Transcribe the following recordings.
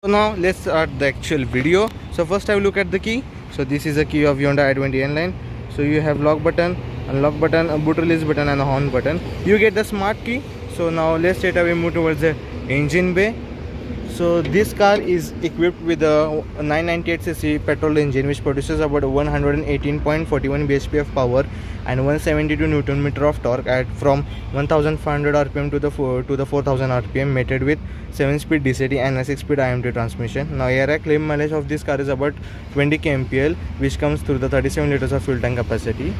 now let's start the actual video. So first I will look at the key. So this is a key of Hyundai i20 N-Line. So you have lock button, unlock button, a boot release button and a horn button. You get the smart key. So now let's straight away move towards the engine bay. So this car is equipped with a 998cc petrol engine which produces about 118.41 bhp of power and 172 Newton meter of torque at from 1500 rpm to the 4000 rpm, mated with 7-speed DCT and a 6-speed IMT transmission. Now air claim mileage of this car is about 20 kmpl, which comes through the 37 liters of fuel tank capacity.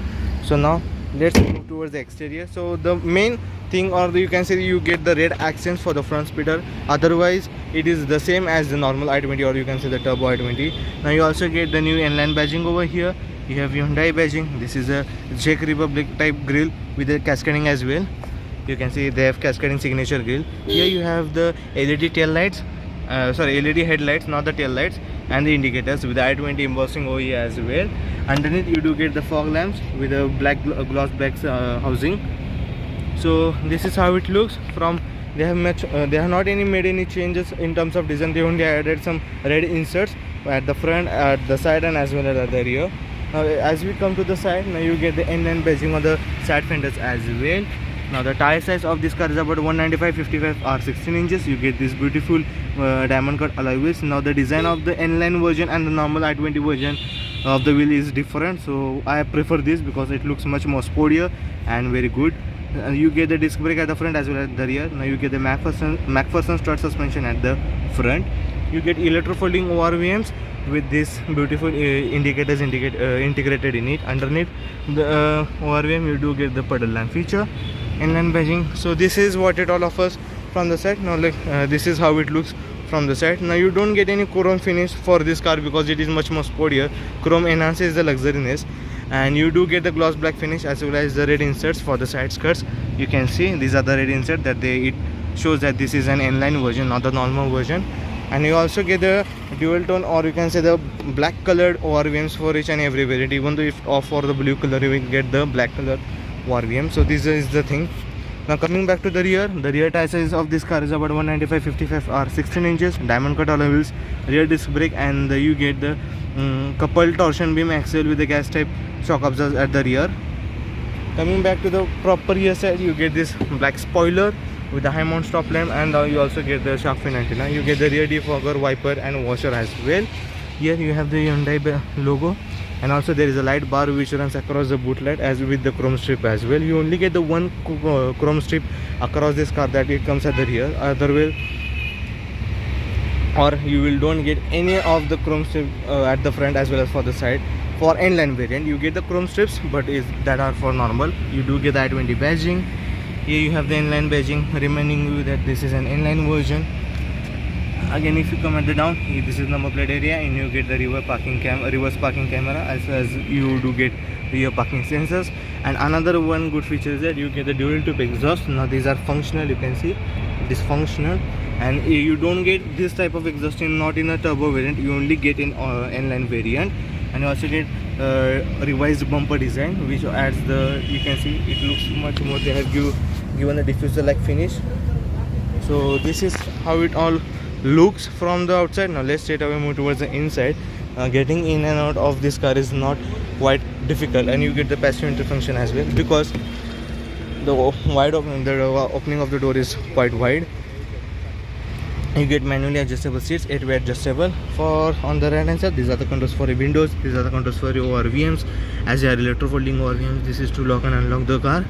So now let's move towards the exterior. So the main thing, or you can say, you get the red accents for the front speeder. Otherwise it is the same as the normal i20, or you can say the turbo i20. Now you also get the new N-Line badging over here. You have Hyundai badging. This is a Czech Republic type grille with a cascading as well. You can see they have cascading signature grille. Here you have the LED tail lights, LED headlights, not the tail lights, and the indicators with the i20 embossing over here as well. Underneath you do get the fog lamps with a black gloss black housing. So this is how it looks from. They have not made any changes in terms of design. They only added some red inserts at the front, at the side, and as well as at the rear. Now as we come to the side, now you get the N-Line badging on the side fenders as well. Now the tire size of this car is about 195/55 or 16 inches. You get this beautiful diamond cut alloy wheels. Now the design of the N-Line version and the normal i20 version of the wheel is different, so I prefer this because it looks much more sportier and very good. You get the disc brake at the front as well as the rear. Now you get the MacPherson strut suspension at the front. You get electro folding ORVMs with this beautiful indicators integrated in it. Underneath the ORVM you do get the pedal lamp feature, N-Line badging. So this is what it all offers from the side. Now this is how it looks from the side. Now you don't get any chrome finish for this car because it is much more sportier. Chrome enhances the luxuriness, and you do get the gloss black finish as well as the red inserts for the side skirts. You can see these are the red inserts that it shows that this is an N-Line version, not the normal version. And you also get the dual tone, or you can say the black colored ORVMs for each and every variant. Even though if for the blue color you will get the black color ORVM. So this is the thing. Now coming back to the rear tire size of this car is about 195/55 or 16 inches, diamond cut alloy wheels, rear disc brake, and you get the coupled torsion beam axle with the gas type shock absorbers at the rear. Coming back to the proper rear side, you get this black spoiler with the high mount stop lamp, and you also get the shark fin antenna. You get the rear defogger, wiper and washer as well. Here you have the Hyundai logo, and also there is a light bar which runs across the boot light as with the chrome strip as well. You only get the one chrome strip across this car, that it comes at the rear. Otherwise, or you will don't get any of the chrome strip at the front as well as for the side. For N-Line variant you get the chrome strips, but that are for normal. You do get the i20 badging. Here you have the N-Line badging, reminding you that this is an N-Line version. Again, if you come at the down, this is number plate area, and you get the reverse parking camera, as well as you do get rear parking sensors. And another one good feature is that you get the dual tube exhaust. Now these are functional, you can see it is functional, and you don't get this type of exhaust not in a turbo variant. You only get in N-Line variant. And you also get revised bumper design, which adds the, you can see it looks much more. They have given a diffuser like finish. So this is how it all looks from the outside. Now let's straight away move towards the inside. Getting in and out of this car is not quite difficult, and you get the passenger function as well because the opening of the door is quite wide. You get manually adjustable seats, 8-way adjustable. For on the right hand side, these are the controls for your windows, these are the controls for your ORVMs, as they are electro folding ORVMs. This is to lock and unlock the car.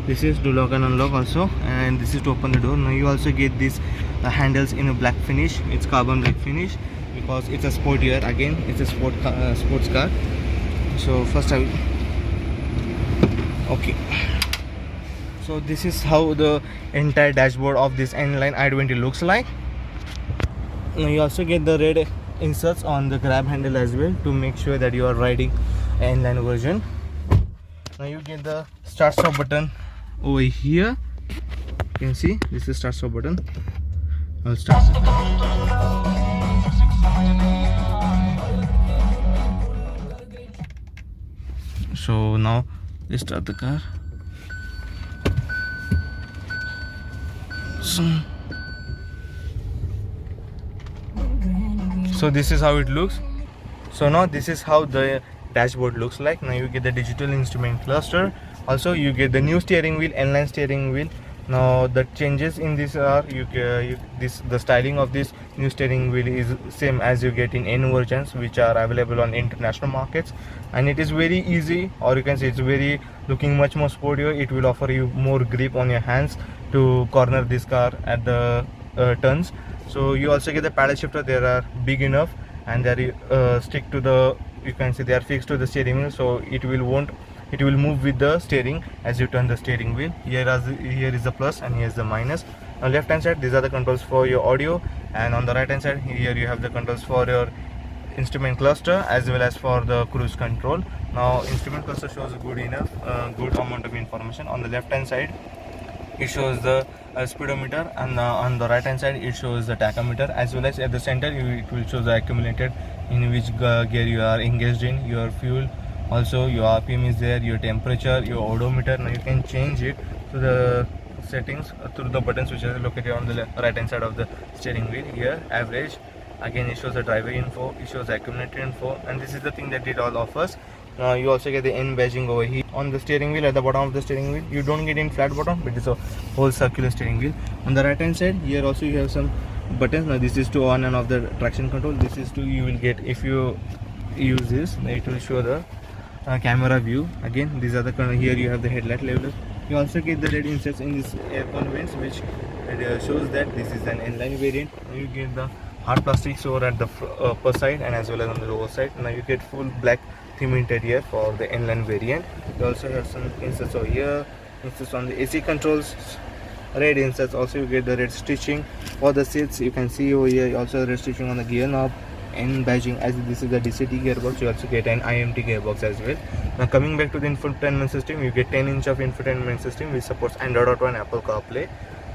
This is to lock and unlock also, and this is to open the door. Now you also get these handles in a black finish. It's carbon black finish because it's a sportier. Again, it's a sports car. So first I will, okay. So this is how the entire dashboard of this N-Line i20 looks like. Now you also get the red inserts on the grab handle as well to make sure that you are riding N-Line version. Now you get the start stop button over here. You can see this is start stop button. I'll start it. So now let's start the car. So So this is how it looks. So now this is how the dashboard looks like. Now you get the digital instrument cluster. Also you get the new steering wheel, inline steering wheel. Now the changes in this are the styling of this new steering wheel is same as you get in N versions which are available on international markets, and it is very easy, or you can say it's very looking much more sportier. It will offer you more grip on your hands to corner this car at the turns. So you also get the paddle shifter. They are big enough and they are stick to the, you can say they are fixed to the steering wheel, so it will move with the steering as you turn the steering wheel. Here is the plus and here is the minus. On left hand side, these are the controls for your audio, and on the right hand side here you have the controls for your instrument cluster as well as for the cruise control. Now instrument cluster shows good amount of information. On the left hand side it shows the speedometer, and on the right hand side it shows the tachometer, as well as at the center it will show the accumulated, in which gear you are engaged in, your fuel, also your RPM is there, your temperature, your odometer. Now you can change it to the settings through the buttons which are located on the right hand side of the steering wheel. Here average, again it shows the driver info, it shows the accumulator info, and this is the thing that it all offers. Now you also get the N badging over here on the steering wheel. At the bottom of the steering wheel you don't get in flat bottom, but it's a whole circular steering wheel. On the right hand side here also you have some buttons. Now this is to on and off the traction control. This is to, you will get, if you use this, it will show the camera view. Again these are the here you have the headlight leveler. You also get the red inserts in this aircon vents, which shows that this is an inline variant. You get the hard plastics over at the upper side and as well as on the lower side. Now you get full black theme interior for the inline variant. You also have some inserts over here, inserts on the AC controls, red inserts. Also you get the red stitching for the seats. You can see over here also red stitching on the gear knob, and badging, as this is the DCT gearbox. You also get an IMT gearbox as well. Now coming back to the infotainment system, you get 10-inch of infotainment system which supports Android Auto and Apple CarPlay.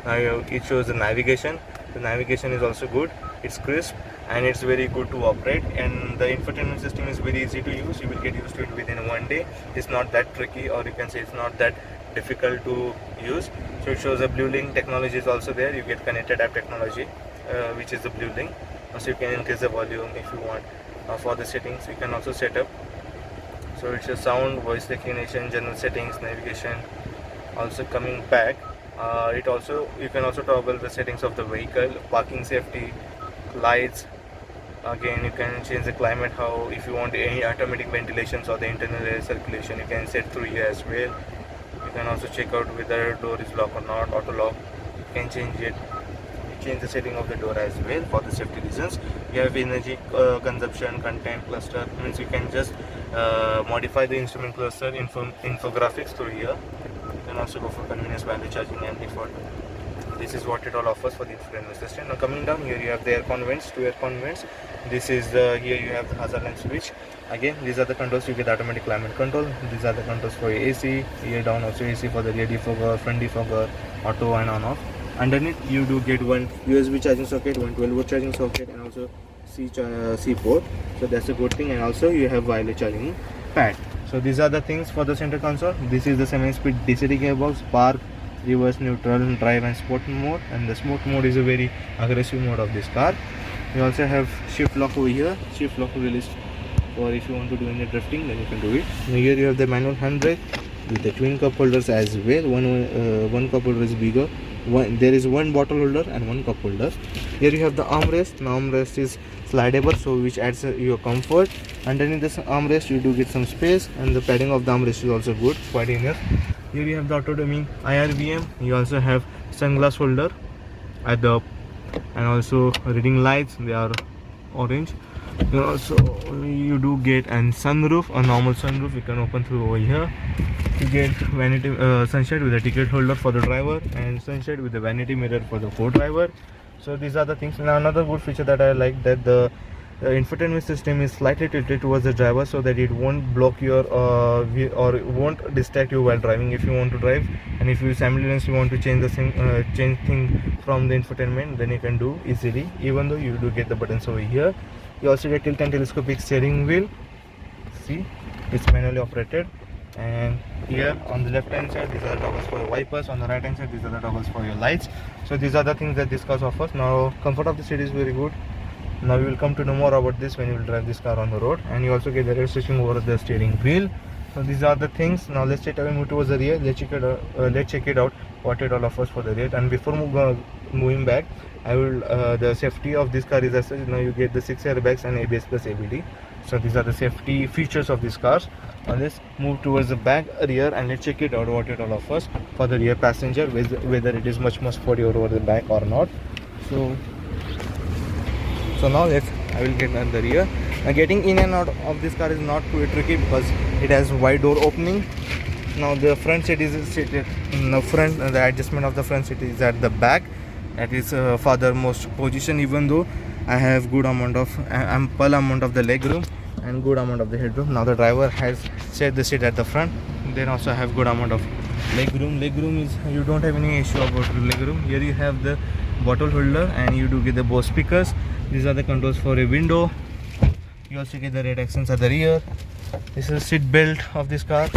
Now it shows the navigation. The navigation is also good, it's crisp and it's very good to operate, and the infotainment system is very easy to use. You will get used to it within one day. It's not that tricky, or you can say it's not that difficult to use. So it shows the Blue Link technology is also there. You get connected app technology, which is the Blue Link. So you can increase the volume if you want. For the settings you can also set up, so it's a sound, voice recognition, general settings, navigation. Also coming back, you can also toggle the settings of the vehicle, parking safety, lights. Again you can change the climate, how if you want any automatic ventilations or the internal air circulation you can set through here as well. You can also check out whether door is locked or not, auto lock. You can change it, change the setting of the door as well for the safety reasons. You have energy consumption, content cluster, means you can just modify the instrument cluster infographics through here. You can also go for convenience, battery charging and default. This is what it all offers for the infotainment system. Now coming down here you have the aircon vents, two aircon vents. This is the, here you have the hazard light switch. Again these are the controls. You get automatic climate control. These are the controls for your AC. Here down also AC for the rear defogger, front defogger, auto and on off. Underneath you do get one USB charging socket, one 12-volt charging socket, and also C port. So that's a good thing, and also you have wireless charging pad. So these are the things for the center console. This is the 7-speed DCT gearbox, park, reverse, neutral, drive and sport mode, and the sport mode is a very aggressive mode of this car. You also have shift lock over here, shift lock release for if you want to do any drifting, then you can do it. Now here you have the manual handbrake with the twin cup holders as well. One cup holder is bigger. There is one bottle holder and one cup holder. Here you have the armrest. Now armrest is slidable, so which adds your comfort. Underneath this armrest you do get some space, and the padding of the armrest is also good, quite enough. Here you have the auto dimming IRVM. You also have sunglass holder at the up, and also reading lights, they are orange. Then also you do get an sunroof, a normal sunroof you can open through over here. You get vanity sunshade with a ticket holder for the driver, and sunshade with the vanity mirror for the co-driver. So these are the things. Now another good feature that I like, that the infotainment system is slightly tilted towards the driver, so that it won't block your or won't distract you while driving if you want to drive. And if you simultaneously want to change the thing from the infotainment, then you can do easily, even though you do get the buttons over here. You also get tilt and telescopic steering wheel. See, it's manually operated. And here on the left hand side, these are the toggles for your wipers. On the right hand side, these are the toggles for your lights. So these are the things that this car offers. Now comfort of the seat is very good. Now you will come to know more about this when you will drive this car on the road, and you also get the registration over the steering wheel. So these are the things. Now let's straight away move towards the rear. Let's check it out what it all offers for the rear. And before moving back, I will the safety of this car is as such. Now you get the 6 airbags and ABS plus ABD. So these are the safety features of this car. Now let's move towards the back rear and let's check it out what it all offers for the rear passenger, whether it is much sporty over the back or not. So now I will get on the rear. Now getting in and out of this car is not too tricky because it has wide door opening. Now the front seat is seated in the front, and the adjustment of the front seat is at the back. That is furthermost position, even though I have good amount of ample amount of the leg room and good amount of the headroom. Now the driver has set the seat at the front. Then also I have good amount of leg room. Leg room is, you don't have any issue about leg room. Here you have the bottle holder and you do get the Bose speakers. These are the controls for a window. You also get the red accents at the rear. This is seat belt of this car.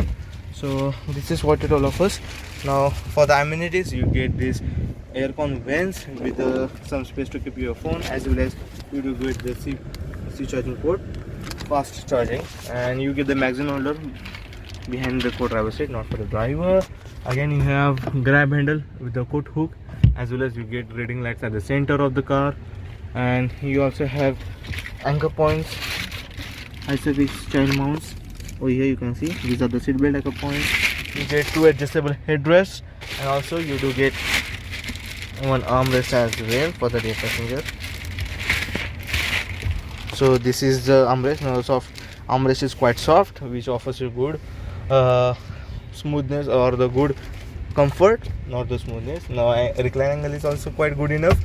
So this is what it all offers. Now for the amenities, you get this aircon vents with some space to keep your phone, as well as you do get the C charging port, fast charging, and you get the magazine holder behind the co-driver seat, not for the driver. Again you have grab handle with the coat hook, as well as you get reading lights at the center of the car, and you also have anchor points, ISOFIX child mounts. Over here you can see these are the seat belt anchor points. You get 2 adjustable headrests, and also you do get one armrest as well for the rear passenger. So this is the armrest. Now armrest is quite soft, which offers you good smoothness or the good comfort, not the smoothness. Now recline angle is also quite good enough.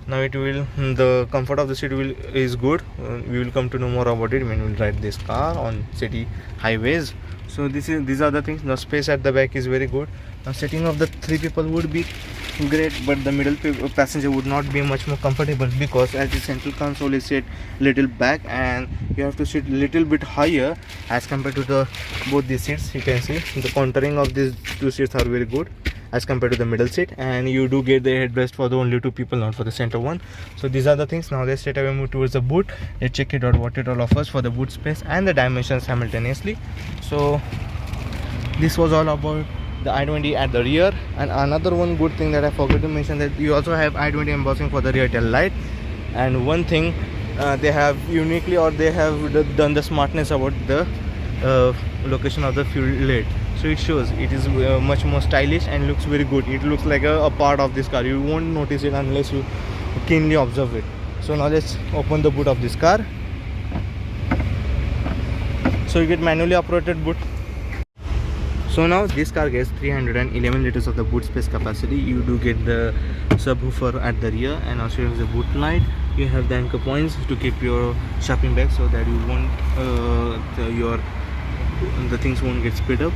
Now the comfort of the seat is good. We will come to know more about it when we ride this car on city highways. So these are the things. Now space at the back is very good. Now sitting of the 3 people would be great, but the middle passenger would not be much more comfortable, because as the central console is set little back and you have to sit little bit higher as compared to both these seats. You can see the contouring of these 2 seats are very good as compared to the middle seat, and you do get the headrest for the only 2 people, not for the center one. So these are the things. Now let's straight away move towards the boot. Let's check it out what it all offers for the boot space and the dimensions simultaneously. So this was all about the i20 at the rear. And another one good thing that I forgot to mention, that you also have i20 embossing for the rear tail light. And one thing they have uniquely, or they have done the smartness about the location of the fuel lid. So it shows it is much more stylish and looks very good. It looks like a part of this car. You won't notice it unless you keenly observe it. So now let's open the boot of this car. So you get manually operated boot. So now this car gets 311 liters of the boot space capacity. You do get the subwoofer at the rear, and also you have the boot light. You have the anchor points to keep your shopping bag, so that you won't the things won't get sped up.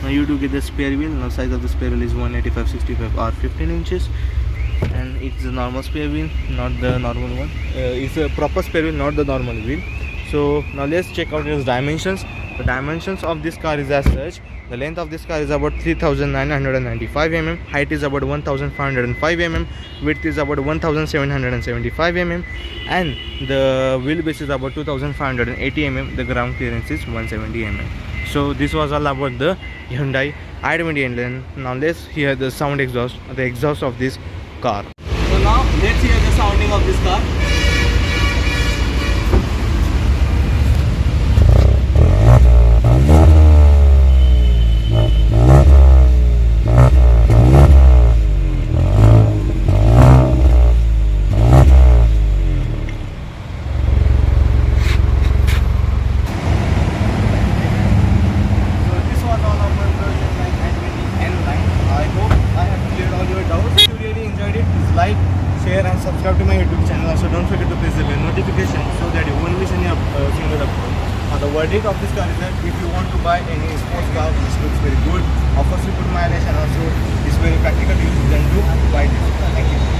Now you do get the spare wheel. Now size of the spare wheel is 185/65 or 15 inches, and it's a normal spare wheel, not the normal one. It's a proper spare wheel, not the normal wheel. So now let's check out its dimensions. The dimensions of this car is as such. The length of this car is about 3995 mm, height is about 1505 mm, width is about 1775 mm, and the wheelbase is about 2580 mm. The ground clearance is 170 mm. So this was all about the Hyundai i20 engine. Now let's hear the exhaust of this car. So now let's hear the sounding of this car. Share and subscribe to my YouTube channel. Also don't forget to press the bell notification so that you won't miss any single upload. Now the verdict of this car is that if you want to buy any sports car which looks very good, offers you good mileage, and also is very practical, you can do buy this. Thank you.